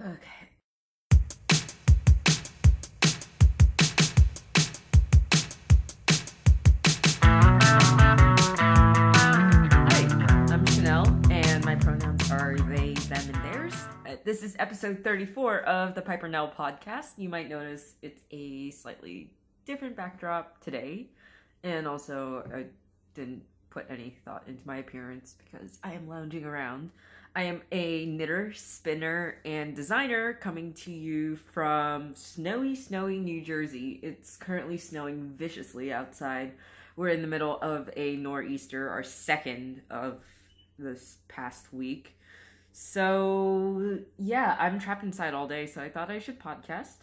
Okay. Hi, I'm Chanel, and my pronouns are they, them, and theirs. This is episode 34 of the Piper Nell podcast. You might notice it's a slightly different backdrop today, and also I didn't put any thought into my appearance because I am lounging around. I am a knitter, spinner, and designer coming to you from snowy New Jersey. It's currently snowing viciously outside. We're in the middle of a nor'easter, our second of this past week. So, yeah, I'm trapped inside all day, so I thought I should podcast.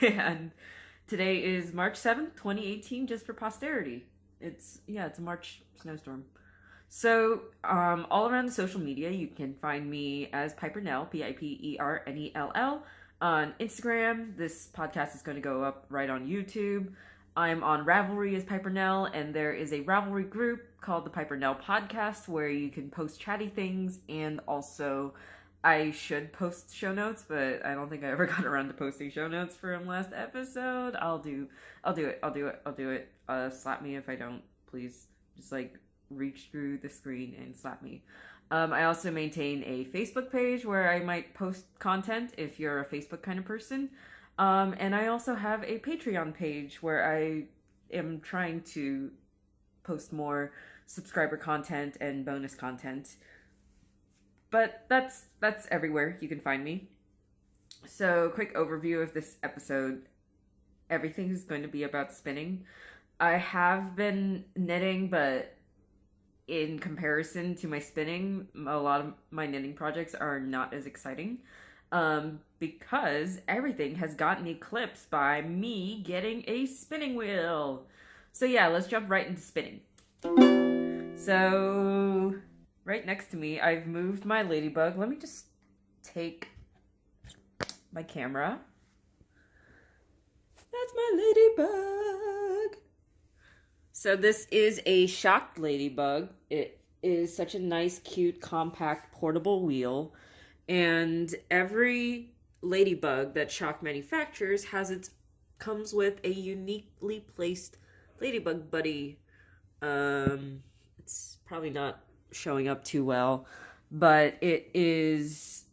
And today is March 7th, 2018, just for posterity. It's a March snowstorm. So, all around the social media, you can find me as Piper Nell, Pipernell, on Instagram. This podcast is going to go up right on YouTube. I'm on Ravelry as Piper Nell, and there is a Ravelry group called the Piper Nell Podcast where you can post chatty things, and also I should post show notes, but I don't think I ever got around to posting show notes from last episode. I'll do it. Slap me if I don't, please. Just reach through the screen and slap me. I also maintain a Facebook page where I might post content if you're a Facebook kind of person. And I also have a Patreon page where I am trying to post more subscriber content and bonus content. But that's everywhere you can find me. So, quick overview of this episode. Everything is going to be about spinning. I have been knitting, but in comparison to my spinning, a lot of my knitting projects are not as exciting. Because everything has gotten eclipsed by me getting a spinning wheel. So yeah, let's jump right into spinning. So, right next to me, I've moved my ladybug. Let me just take my camera. That's my ladybug. So this is a shocked ladybug. It is such a nice, cute, compact, portable wheel. And every ladybug that Shock manufactures comes with a uniquely placed ladybug buddy. It's probably not showing up too well, but it is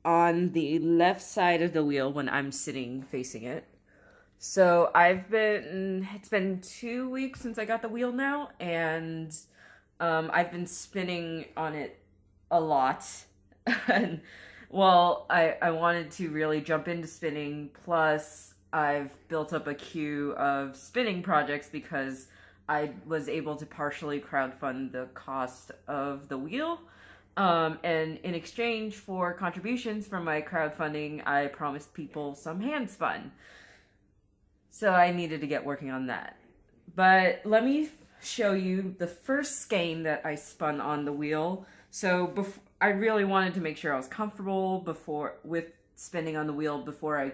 on the left side of the wheel when I'm sitting facing it. So it's been 2 weeks since I got the wheel now, and I've been spinning on it a lot. And, well, I wanted to really jump into spinning, plus I've built up a queue of spinning projects because I was able to partially crowdfund the cost of the wheel. And in exchange for contributions from my crowdfunding, I promised people some hand spun. So I needed to get working on that. But let me show you the first skein that I spun on the wheel. So I really wanted to make sure I was comfortable with spinning on the wheel before I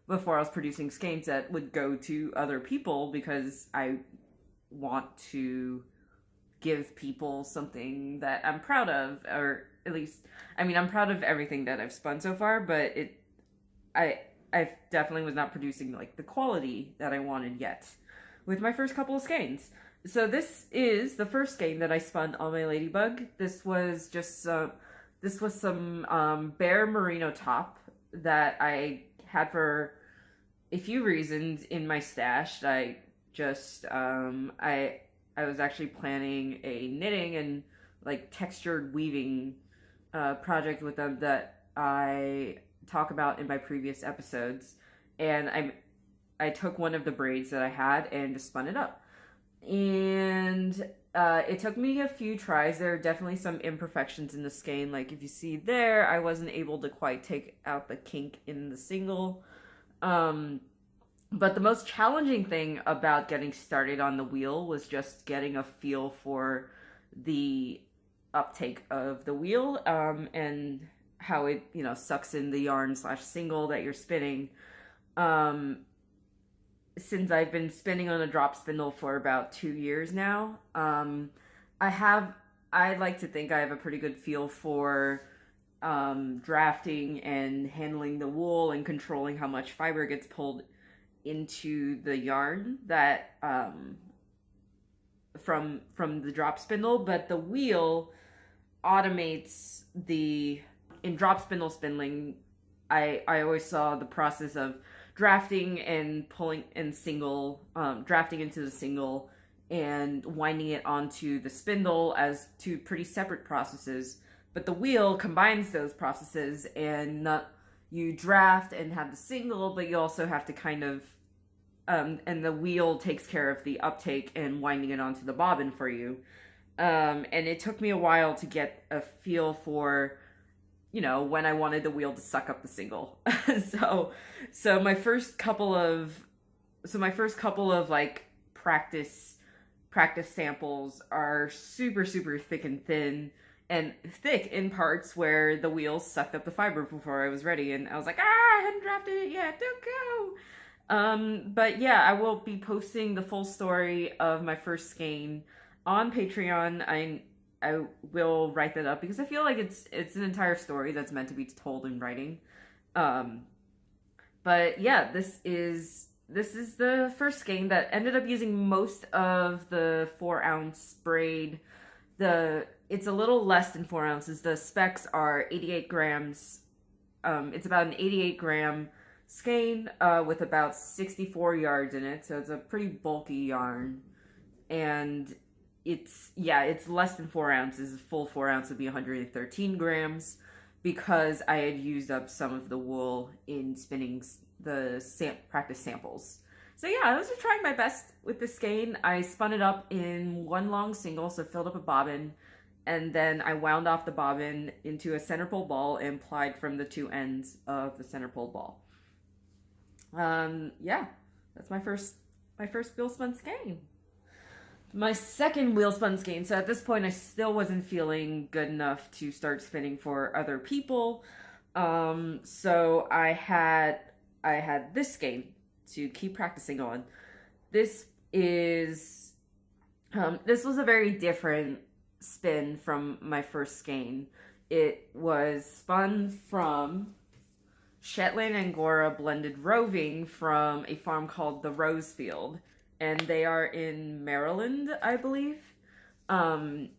was producing skeins that would go to other people, because I want to give people something that I'm proud of, or at least, I'm proud of everything that I've spun so far, but I definitely was not producing the quality that I wanted yet with my first couple of skeins. So this is the first skein that I spun on my ladybug. This was some bare merino top that I had for a few reasons in my stash. I was actually planning a knitting and textured weaving project with them that I talk about in my previous episodes, and I took one of the braids that I had and just spun it up. And it took me a few tries. There are definitely some imperfections in the skein. If you see there, I wasn't able to quite take out the kink in the single. But the most challenging thing about getting started on the wheel was just getting a feel for the uptake of the wheel, and how it, sucks in the yarn / single that you're spinning. Since I've been spinning on a drop spindle for about 2 years now, I like to think I have a pretty good feel for drafting and handling the wool and controlling how much fiber gets pulled into the yarn that from the drop spindle, but the wheel automates in drop spindle spindling. I always saw the process of drafting and pulling and drafting into the single and winding it onto the spindle as two pretty separate processes. But the wheel combines those processes, and you draft and have the single, but you also have to kind of and the wheel takes care of the uptake and winding it onto the bobbin for you. And it took me a while to get a feel for, when I wanted the wheel to suck up the single. so my first couple of like practice samples are super, super thick and thin, and thick in parts where the wheels sucked up the fiber before I was ready, and I was like, I hadn't drafted it yet, don't go. But yeah, I will be posting the full story of my first skein on Patreon. I will write that up because I feel like it's an entire story that's meant to be told in writing. But yeah, this is the first skein that ended up using most of the 4-ounce braid. It's a little less than 4 ounces. The specs are 88 grams. It's about an 88 gram skein with about 64 yards in it, so it's a pretty bulky yarn. And it's less than 4 ounces. A full 4 ounce would be 113 grams because I had used up some of the wool in spinning the practice samples. So yeah, I was just trying my best with the skein. I spun it up in one long single, so filled up a bobbin, and then I wound off the bobbin into a center pole ball and plied from the two ends of the center pole ball. Yeah, that's my first wheel spun skein. My second wheel spun skein. So at this point, I still wasn't feeling good enough to start spinning for other people. So I had this skein to keep practicing on. This was a very different spin from my first skein. It was spun from Shetland Angora blended roving from a farm called the Rosefield, and they are in Maryland, I believe. And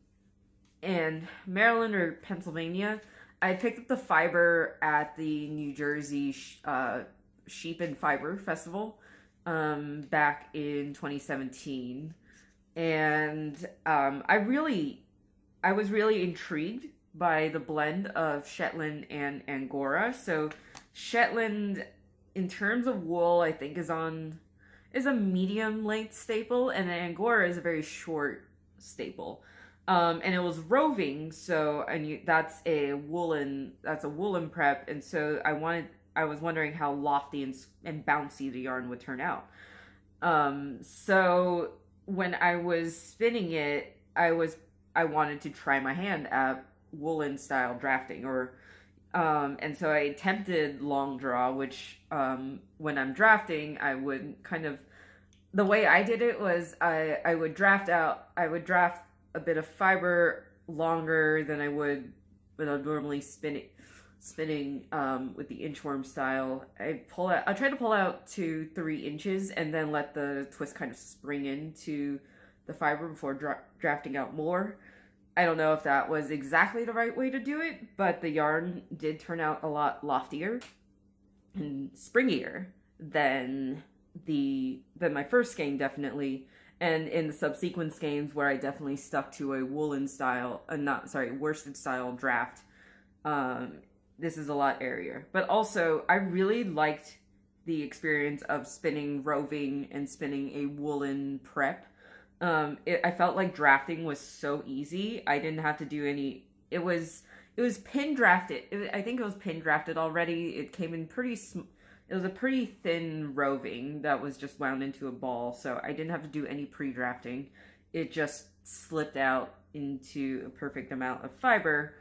Maryland or Pennsylvania. I picked up the fiber at the New Jersey Sheep and Fiber Festival back in 2017, and I was really intrigued by the blend of Shetland and Angora. So Shetland, in terms of wool, I think is a medium length staple, and Angora is a very short staple. And it was roving, so that's a woolen prep, and so I was wondering how lofty and bouncy the yarn would turn out. So when I was spinning it, I wanted to try my hand at woolen style drafting, and so I attempted long draw, which when I'm drafting, I would the way I did it was I would draft a bit of fiber longer than I would normally spinning with the inchworm style. I try to pull out to 3 inches and then let the twist kind of spring into the fiber before drafting out more. I don't know if that was exactly the right way to do it, but the yarn did turn out a lot loftier and springier than my first skein, definitely. And in the subsequent skeins where I definitely stuck to a worsted style draft, this is a lot airier. But also, I really liked the experience of spinning roving and spinning a woolen prep. I felt like drafting was so easy. I didn't have to do any. It was pin drafted. I think it was pin drafted already. It came in it was a pretty thin roving that was just wound into a ball, so I didn't have to do any pre-drafting. It just slipped out into a perfect amount of fiber,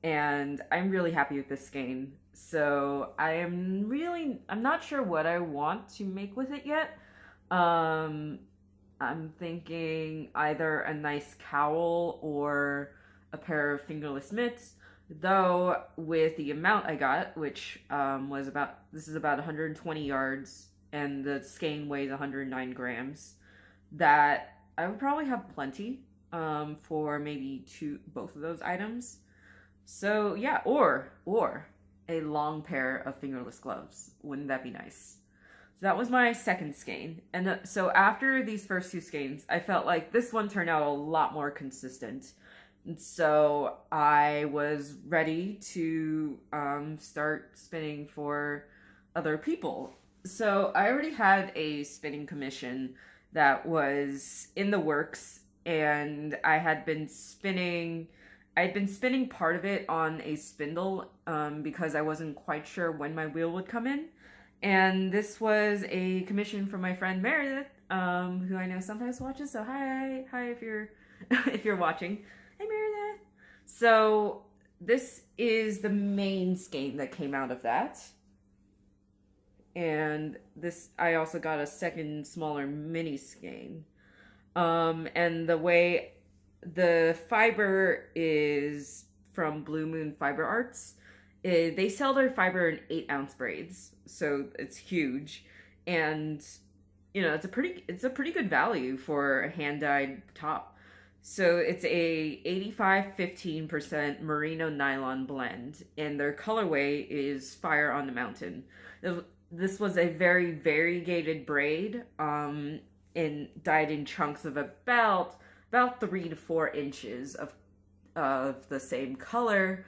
and I'm really happy with this skein. So I'm not sure what I want to make with it yet. I'm thinking either a nice cowl or a pair of fingerless mitts. Though with the amount I got, which this is about 120 yards, and the skein weighs 109 grams, that I would probably have plenty for maybe both of those items. So yeah, or a long pair of fingerless gloves. Wouldn't that be nice? So that was my second skein. And so after these first two skeins, I felt like this one turned out a lot more consistent. And so I was ready to start spinning for other people. So I already had a spinning commission that was in the works, and I'd been spinning part of it on a spindle because I wasn't quite sure when my wheel would come in. And this was a commission from my friend Meredith, who I know sometimes watches. So hi if you're if you're watching. Hey Meredith. So this is the main skein that came out of that. And this, I also got a second smaller mini skein. And the way the fiber is from Blue Moon Fiber Arts. They sell their fiber in 8-ounce braids, so it's huge, and it's a pretty good value for a hand-dyed top. So it's a 85-15% merino nylon blend, and their colorway is Fire on the Mountain. This was a very variegated braid, and dyed in chunks of about 3 to 4 inches of the same color.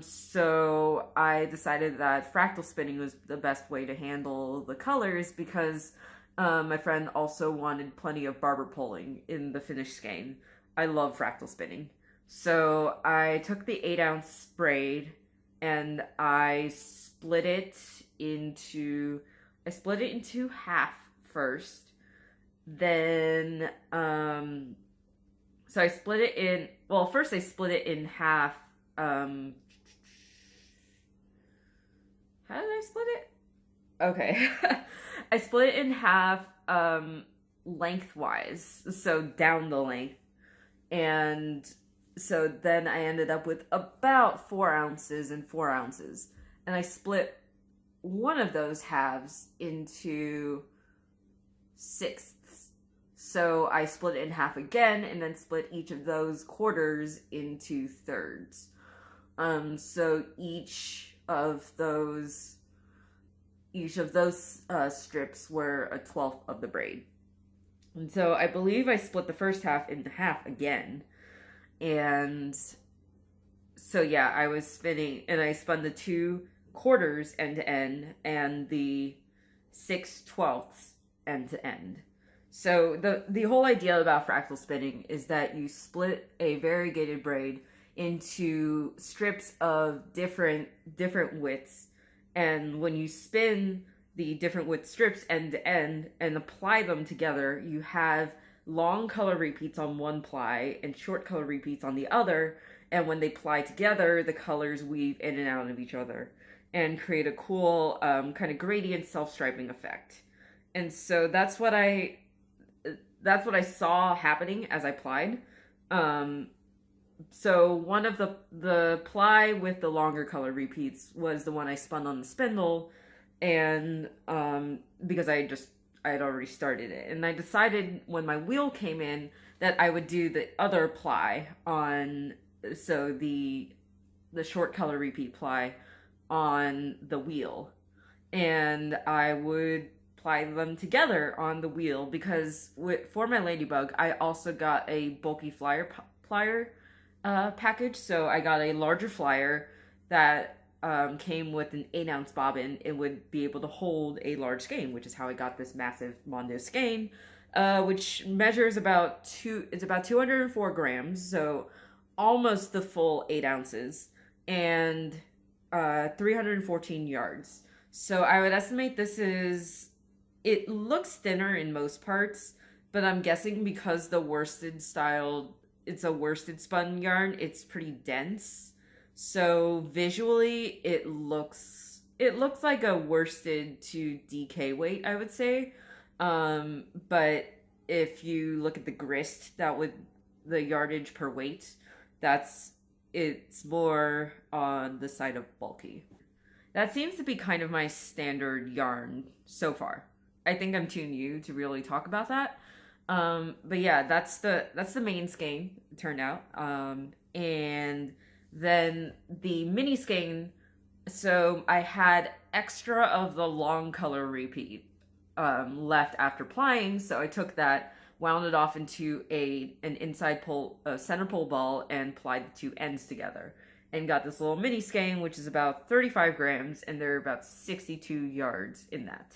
So I decided that fractal spinning was the best way to handle the colors because my friend also wanted plenty of barber pulling in the finished skein. I love fractal spinning. So I took the 8-ounce braid and I split it into half first. Then so I split it in, first I split it in half. How did I split it? Okay. I split it in half lengthwise, so down the length. And so then I ended up with about 4 ounces and 4 ounces. And I split one of those halves into sixths. So I split it in half again and then split each of those quarters into thirds. So each of those strips were a 12th of the braid. And so I believe I split the first half into half again. And so yeah, I was spinning, and I spun the 2 quarters end to end and the 6/12ths end to end. So the whole idea about fractal spinning is that you split a variegated braid into strips of different widths, and when you spin the different width strips end to end and apply them together, you have long color repeats on one ply and short color repeats on the other, and when they ply together, the colors weave in and out of each other and create a cool kind of gradient self-striping effect. And so that's what I saw happening as I plied. So one of the ply with the longer color repeats was the one I spun on the spindle, and because I had already started it, and I decided when my wheel came in that I would do the other ply on, so the short color repeat ply on the wheel, and I would ply them together on the wheel because for my ladybug I also got a bulky plier package. So I got a larger flyer that came with an 8-ounce bobbin. It would be able to hold a large skein, which is how I got this massive Mondo skein, which measures about 204 grams, so almost the full 8 ounces, and 314 yards. So I would estimate it looks thinner in most parts, but I'm guessing because it's a worsted spun yarn, it's pretty dense. So visually it looks like a worsted to DK weight, I would say. But if you look at the grist, the yardage per weight, that's it's more on the side of bulky. That seems to be kind of my standard yarn so far. I think I'm too new to really talk about that. But yeah, that's the main skein turned out. And then the mini skein, so I had extra of the long color repeat left after plying, so I took that, wound it off into an inside pull, a center pull ball, and plied the two ends together, and got this little mini skein, which is about 35 grams, and there are about 62 yards in that.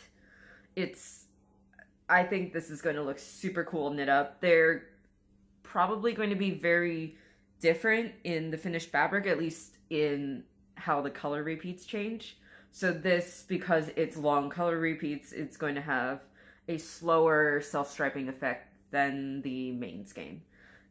I think this is going to look super cool knit up. They're probably going to be very different in the finished fabric, at least in how the color repeats change. So this, because it's long color repeats, it's going to have a slower self-striping effect than the main skein.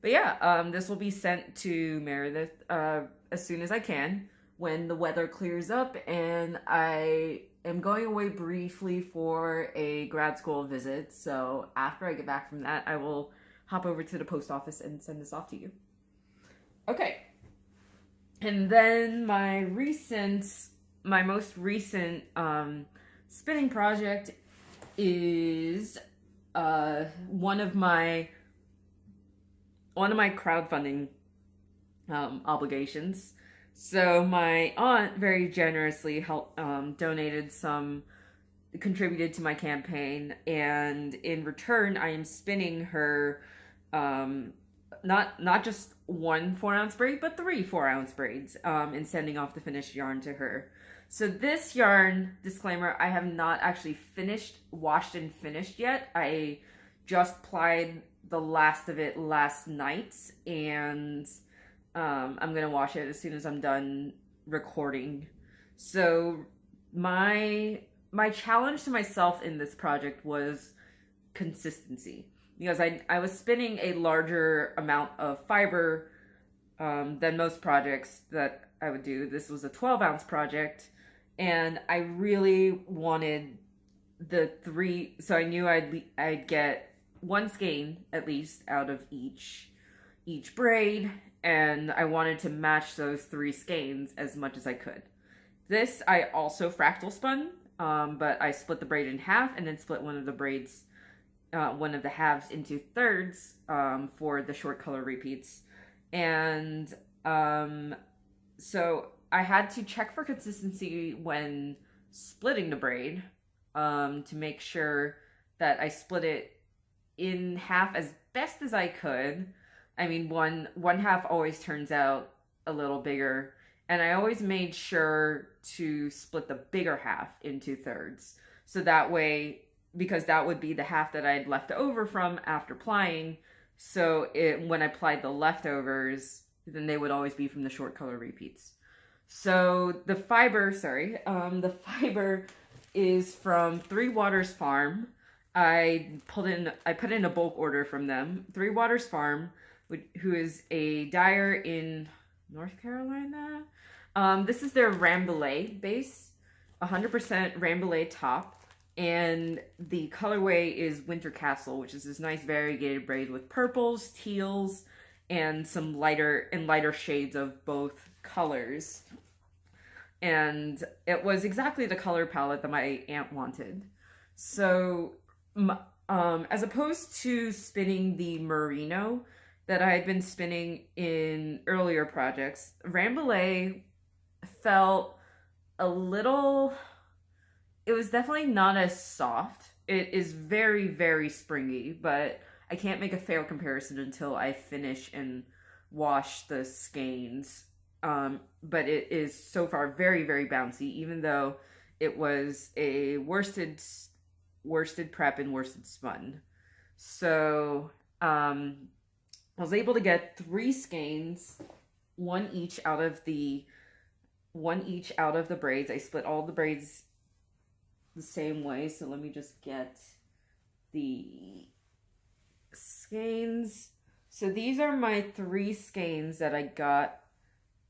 But yeah, this will be sent to Meredith as soon as I can, when the weather clears up, and I am going away briefly for a grad school visit. So after I get back from that, I will hop over to the post office and send this off to you. Okay. And then my most recent spinning project is one of my crowdfunding obligations. So my aunt very generously contributed to my campaign, and in return I am spinning her not just one 4-ounce braid, but 3 4-ounce braids, and sending off the finished yarn to her. So this yarn, disclaimer, I have not actually washed and finished yet. I just plied the last of it last night, and I'm gonna wash it as soon as I'm done recording. So my challenge to myself in this project was consistency, because I was spinning a larger amount of fiber than most projects that I would do. This was a 12-ounce project, and I really wanted the 3, so I knew I'd get one skein at least out of each braid, and I wanted to match those 3 skeins as much as I could. This I also fractal spun, but I split the braid in half and then split one of the halves into thirds for the short color repeats. And so I had to check for consistency when splitting the braid to make sure that I split it in half as best as I could. I mean, one half always turns out a little bigger, and I always made sure to split the bigger half into thirds. So that way, because that would be the half that I had left over from after plying, so when I plied the leftovers, then they would always be from the short color repeats. So the fiber is from Three Waters Farm. I put in a bulk order from them. Three Waters Farm, who is a dyer in North Carolina. This is their Rambouillet base, 100% Rambouillet top, and the colorway is Winter Castle, which is this nice variegated braid with purples, teals, and some lighter shades of both colors. And it was exactly the color palette that my aunt wanted. So as opposed to spinning the merino that I had been spinning in earlier projects, Rambouillet felt a little, it was definitely not as soft. It is very, very springy, but I can't make a fair comparison until I finish and wash the skeins. But it is so far very, very bouncy, even though it was a worsted prep and worsted spun. So I was able to get 3 skeins, one each out of the braids. I split all the braids the same way. So let me just get the skeins. So these are my 3 skeins that I got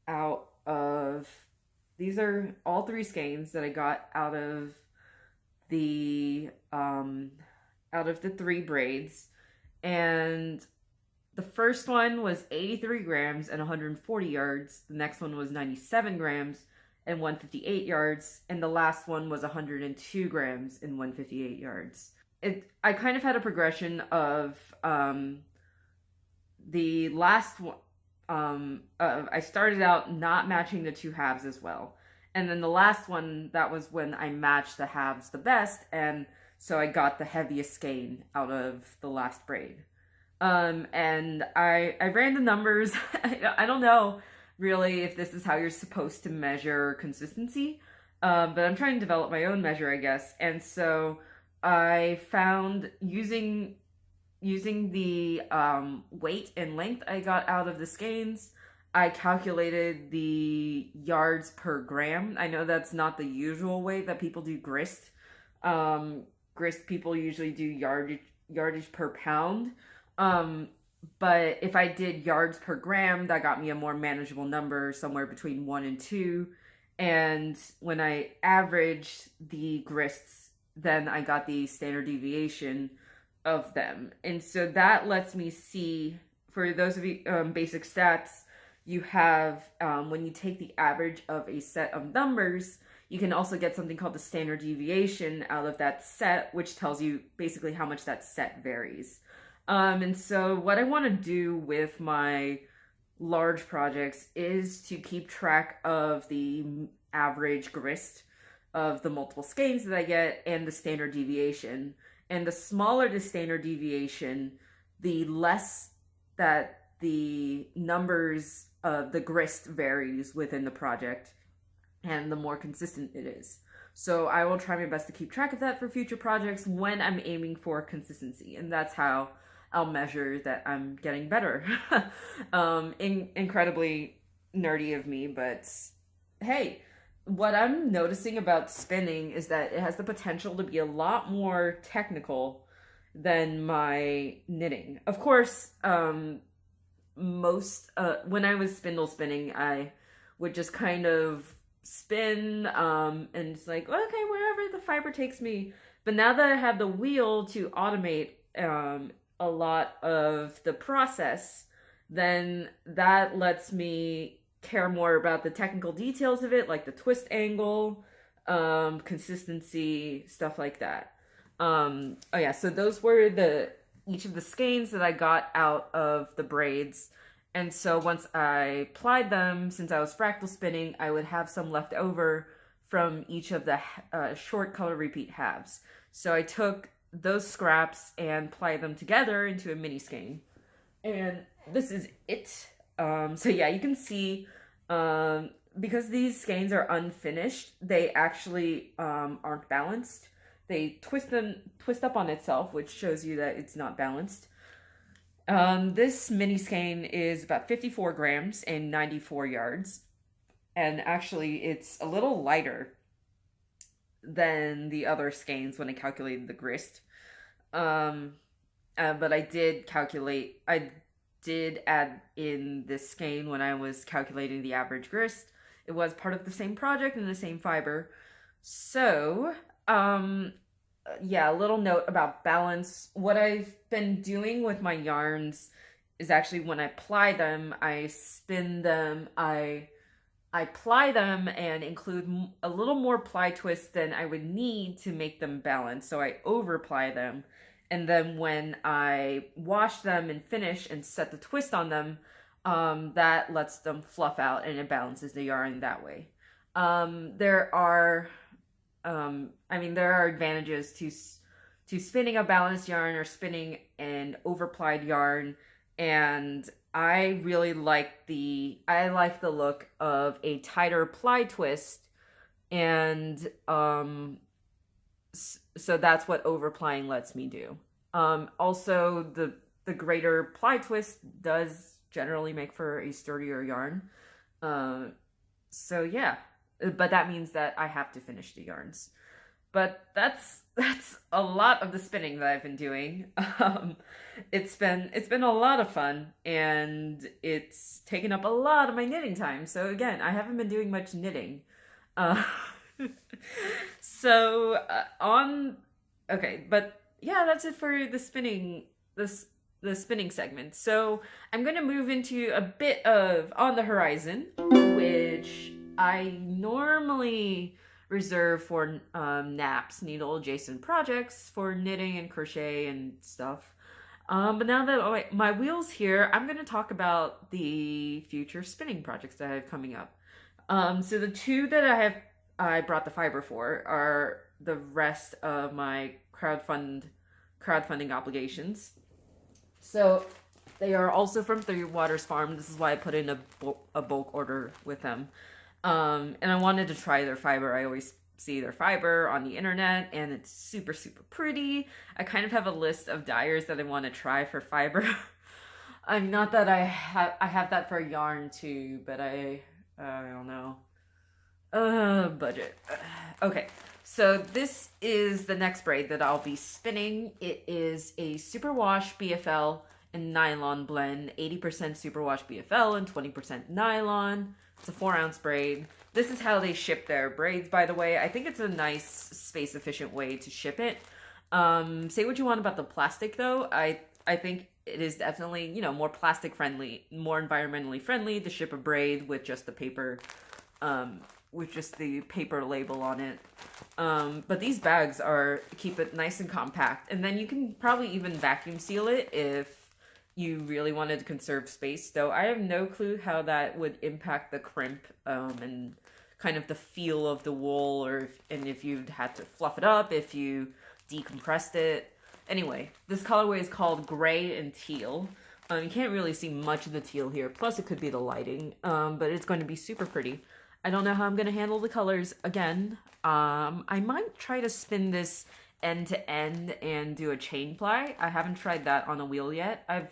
out of, these are all 3 skeins that I got out of the 3 braids. And The first one was 83 grams and 140 yards. The next one was 97 grams and 158 yards. And the last one was 102 grams and 158 yards. I kind of had a progression of the last one. I started out not matching the two halves as well. And then the last one, that was when I matched the halves the best. And so I got the heaviest skein out of the last braid. And I ran the numbers. I don't know really if this is how you're supposed to measure consistency, but I'm trying to develop my own measure, I guess. And so I found using the weight and length I got out of the skeins, I calculated the yards per gram. I know that's not the usual way that people do grist. Grist people usually do yardage per pound. But if I did yards per gram, that got me a more manageable number, somewhere between 1 and 2. And when I averaged the grists, then I got the standard deviation of them. And so that lets me see, for those of you, basic stats, you have, when you take the average of a set of numbers, you can also get something called the standard deviation out of that set, which tells you basically how much that set varies. And so what I want to do with my large projects is to keep track of the average grist of the multiple skeins that I get and the standard deviation. And the smaller the standard deviation, the less that the numbers of the grist varies within the project and the more consistent it is. So I will try my best to keep track of that for future projects when I'm aiming for consistency. And that's how I'll measure that I'm getting better. Incredibly nerdy of me, but hey, what I'm noticing about spinning is that it has the potential to be a lot more technical than my knitting. Of course, when I was spindle spinning, I would just kind of spin, and it's like, okay, wherever the fiber takes me. But now that I have the wheel to automate, a lot of the process, then that lets me care more about the technical details of it, like the twist angle, consistency, stuff like that. Oh yeah, so those were each of the skeins that I got out of the braids. And so once I plied them, since I was fractal spinning, I would have some left over from each of the short color repeat halves. So I took those scraps and plied them together into a mini skein. And this is it. So yeah, you can see, because these skeins are unfinished, they actually aren't balanced. They twist up on itself, which shows you that it's not balanced. This mini skein is about 54 grams and 94 yards. And actually, it's a little lighter than the other skeins when I calculated the grist. But I did add in this skein when I was calculating the average grist. It was part of the same project and the same fiber. So, yeah, a little note about balance. What I've been doing with my yarns is actually when I ply them, I spin them, I ply them and include a little more ply twist than I would need to make them balanced. So I over ply them. And then when I wash them and finish and set the twist on them, that lets them fluff out and it balances the yarn that way. There are advantages to spinning a balanced yarn or spinning an overplied yarn, and I really like the look of a tighter ply twist, and so that's what overplying lets me do. Also, the greater ply twist does generally make for a sturdier yarn. So yeah, but that means that I have to finish the yarns. But that's a lot of the spinning that I've been doing. It's been a lot of fun, and it's taken up a lot of my knitting time. So again, I haven't been doing much knitting. Okay, but yeah, that's it for the spinning the spinning segment. So I'm going to move into a bit of On the Horizon, which I normally reserve for naps, needle adjacent projects for knitting and crochet and stuff. But now that my wheel's here, I'm going to talk about the future spinning projects that I have coming up. So the two that I brought the fiber for are the rest of my crowdfunding obligations. So they are also from Three Waters Farm. This is why I put in a bulk order with them. And I wanted to try their fiber. I always see their fiber on the internet, and it's super, super pretty. I kind of have a list of dyers that I want to try for fiber. I'm not that I have that for yarn too, but I don't know. Budget. Okay, so this is the next braid that I'll be spinning. It is a superwash BFL and nylon blend, 80% superwash BFL and 20% nylon. It's a 4-ounce braid. This is how they ship their braids, by the way. I think it's a nice, space-efficient way to ship it. Say what you want about the plastic, though. I think it is definitely, you know, more plastic-friendly, more environmentally friendly to ship a braid with just the paper, with just the paper label on it. But these bags keep it nice and compact. And then you can probably even vacuum seal it if you really wanted to conserve space, though I have no clue how that would impact the crimp and kind of the feel of the wool, and if you'd had to fluff it up, if you decompressed it. Anyway, this colorway is called Gray and Teal. You can't really see much of the teal here, plus it could be the lighting, but it's going to be super pretty. I don't know how I'm going to handle the colors again. I might try to spin this end to end and do a chain ply. I haven't tried that on a wheel yet. I've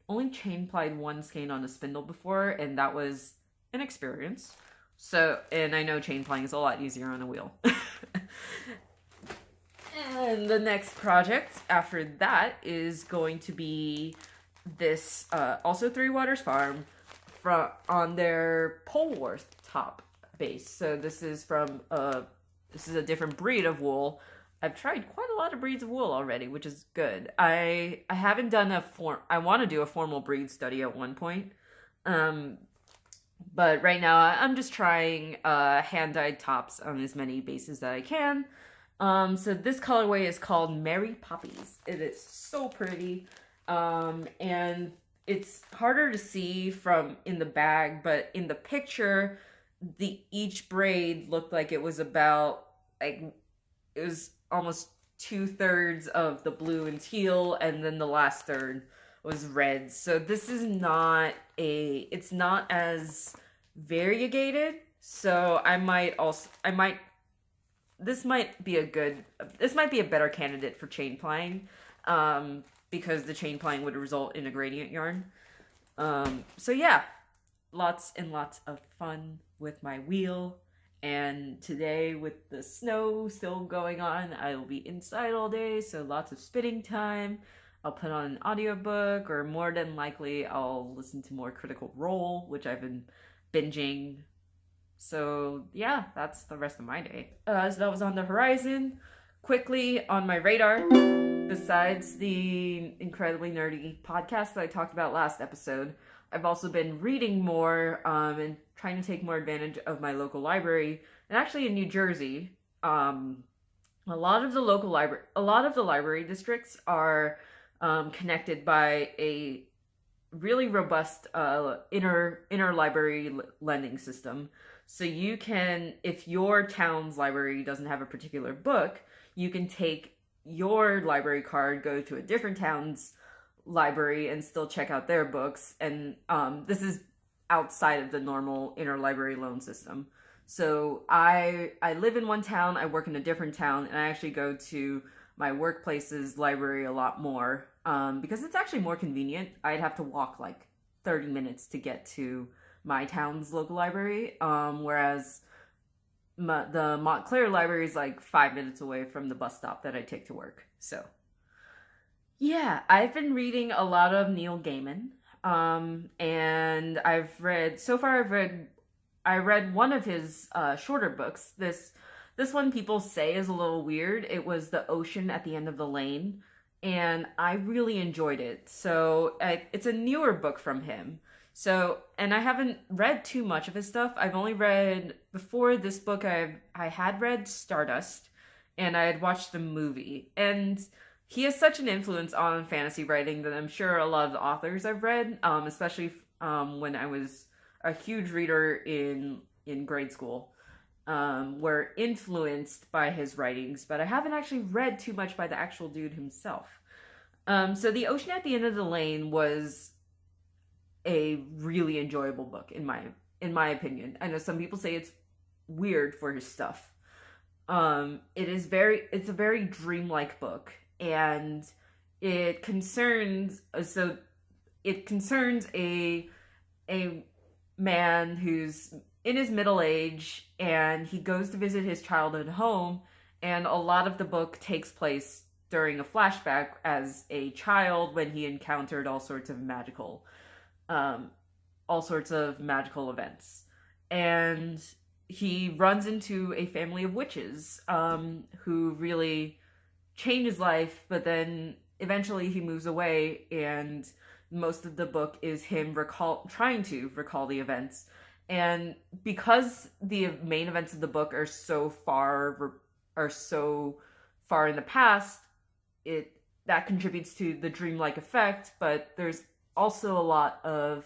only chain plied one skein on a spindle before, and that was an experience. So, and I know chain plying is a lot easier on a wheel. And the next project after that is going to be this, also Three Waters Farm, on their Polwarth top base. So this is from, this is a different breed of wool. I've tried quite a lot of breeds of wool already, which is good. I haven't done I want to do a formal breed study at one point. But right now I'm just trying hand-dyed tops on as many bases that I can. So this colorway is called Merry Poppies. It is so pretty. And it's harder to see from in the bag, but in the picture, each braid looked like it was about, like, it was almost 2/3 of the blue and teal, and then the last third was red. So this is it's not as variegated. So this might be a better candidate for chain plying, because the chain plying would result in a gradient yarn. So yeah, lots and lots of fun with my wheel. And today, with the snow still going on, I will be inside all day, so lots of spinning time. I'll put on an audiobook, or more than likely, I'll listen to more Critical Role, which I've been binging. So yeah, that's the rest of my day. So that was On the Horizon. Quickly, on my radar, besides the incredibly nerdy podcast that I talked about last episode, I've also been reading more and trying to take more advantage of my local library. And actually in New Jersey, a lot of the library districts are connected by a really robust interlibrary lending system. So you can, if your town's library doesn't have a particular book, you can take your library card, go to a different town's library, and still check out their books. And this is outside of the normal interlibrary loan system. So I live in one town, I work in a different town, and I actually go to my workplace's library a lot more because it's actually more convenient. I'd have to walk like 30 minutes to get to my town's local library, whereas the Montclair library is like 5 minutes away from the bus stop that I take to work. So yeah, I've been reading a lot of Neil Gaiman, and I read one of his shorter books. This one people say is a little weird. It was The Ocean at the End of the Lane. and I really enjoyed it. So it's a newer book from him. So, and I haven't read too much of his stuff. I've only read, before this book, I had read Stardust, and I had watched the movie. And he has such an influence on fantasy writing that I'm sure a lot of the authors I've read, especially when I was a huge reader in grade school, were influenced by his writings, but I haven't actually read too much by the actual dude himself. So The Ocean at the End of the Lane was a really enjoyable book in my opinion. I know some people say it's weird for his stuff. It's a very dreamlike book, and it concerns a man who's in his middle age, and he goes to visit his childhood home, and a lot of the book takes place during a flashback as a child when he encountered all sorts of magical events. And he runs into a family of witches who really change his life, but then eventually he moves away, and most of the book is him trying to recall the events. And because the main events of the book are so far in the past, that contributes to the dreamlike effect. But there's also a lot of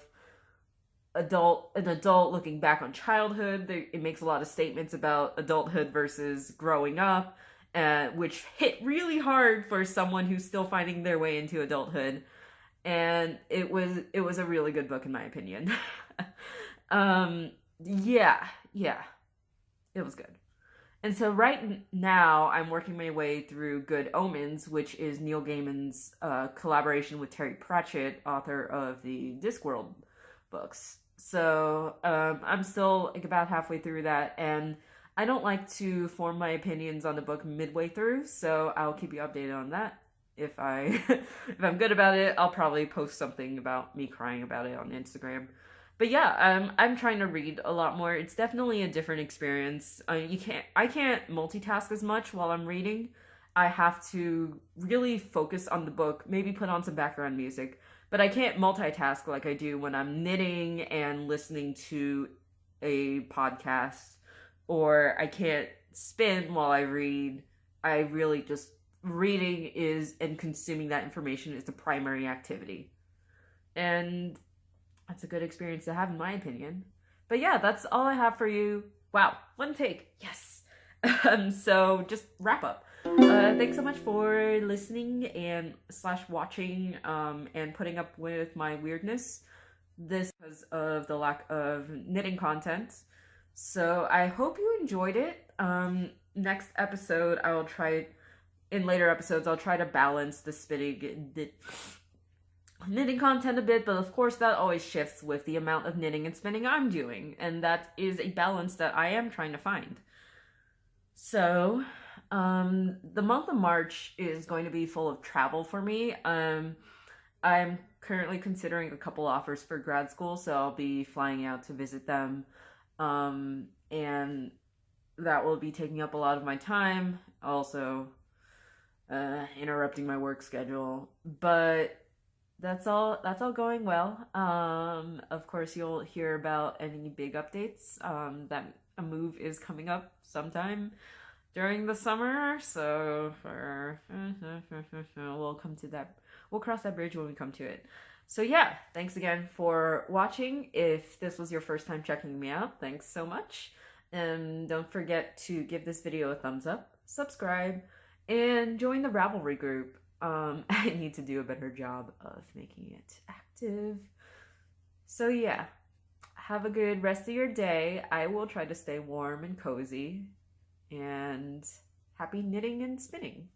an adult looking back on childhood. It makes a lot of statements about adulthood versus growing up, which hit really hard for someone who's still finding their way into adulthood. And it was a really good book in my opinion. Yeah, it was good. And so right now I'm working my way through Good Omens, which is Neil Gaiman's collaboration with Terry Pratchett, author of the Discworld books. So I'm still like about halfway through that, and I don't like to form my opinions on the book midway through, so I'll keep you updated on that. If I'm good about it, I'll probably post something about me crying about it on Instagram. But yeah, I'm trying to read a lot more. It's definitely a different experience. I can't multitask as much while I'm reading. I have to really focus on the book, maybe put on some background music, but I can't multitask like I do when I'm knitting and listening to a podcast, or I can't spin while I read. I really just, reading and consuming that information is the primary activity. And that's a good experience to have, in my opinion. But yeah, that's all I have for you. Wow, one take. Yes. So just wrap up. Thanks so much for listening and /watching and putting up with my weirdness. This because of the lack of knitting content. So I hope you enjoyed it. Next episode, in later episodes, I'll try to balance the knitting content a bit, but of course that always shifts with the amount of knitting and spinning I'm doing, and that is a balance that I am trying to find. So, the month of March is going to be full of travel for me. I'm currently considering a couple offers for grad school, so I'll be flying out to visit them, and that will be taking up a lot of my time, also interrupting my work schedule, but that's all going well. Of course, you'll hear about any big updates. That a move is coming up sometime during the summer, so we'll come to that. We'll cross that bridge when we come to it. So yeah, thanks again for watching. If this was your first time checking me out, thanks so much. And don't forget to give this video a thumbs up, subscribe, and join the Ravelry group. I need to do a better job of making it active. So yeah, have a good rest of your day. I will try to stay warm and cozy, and happy knitting and spinning.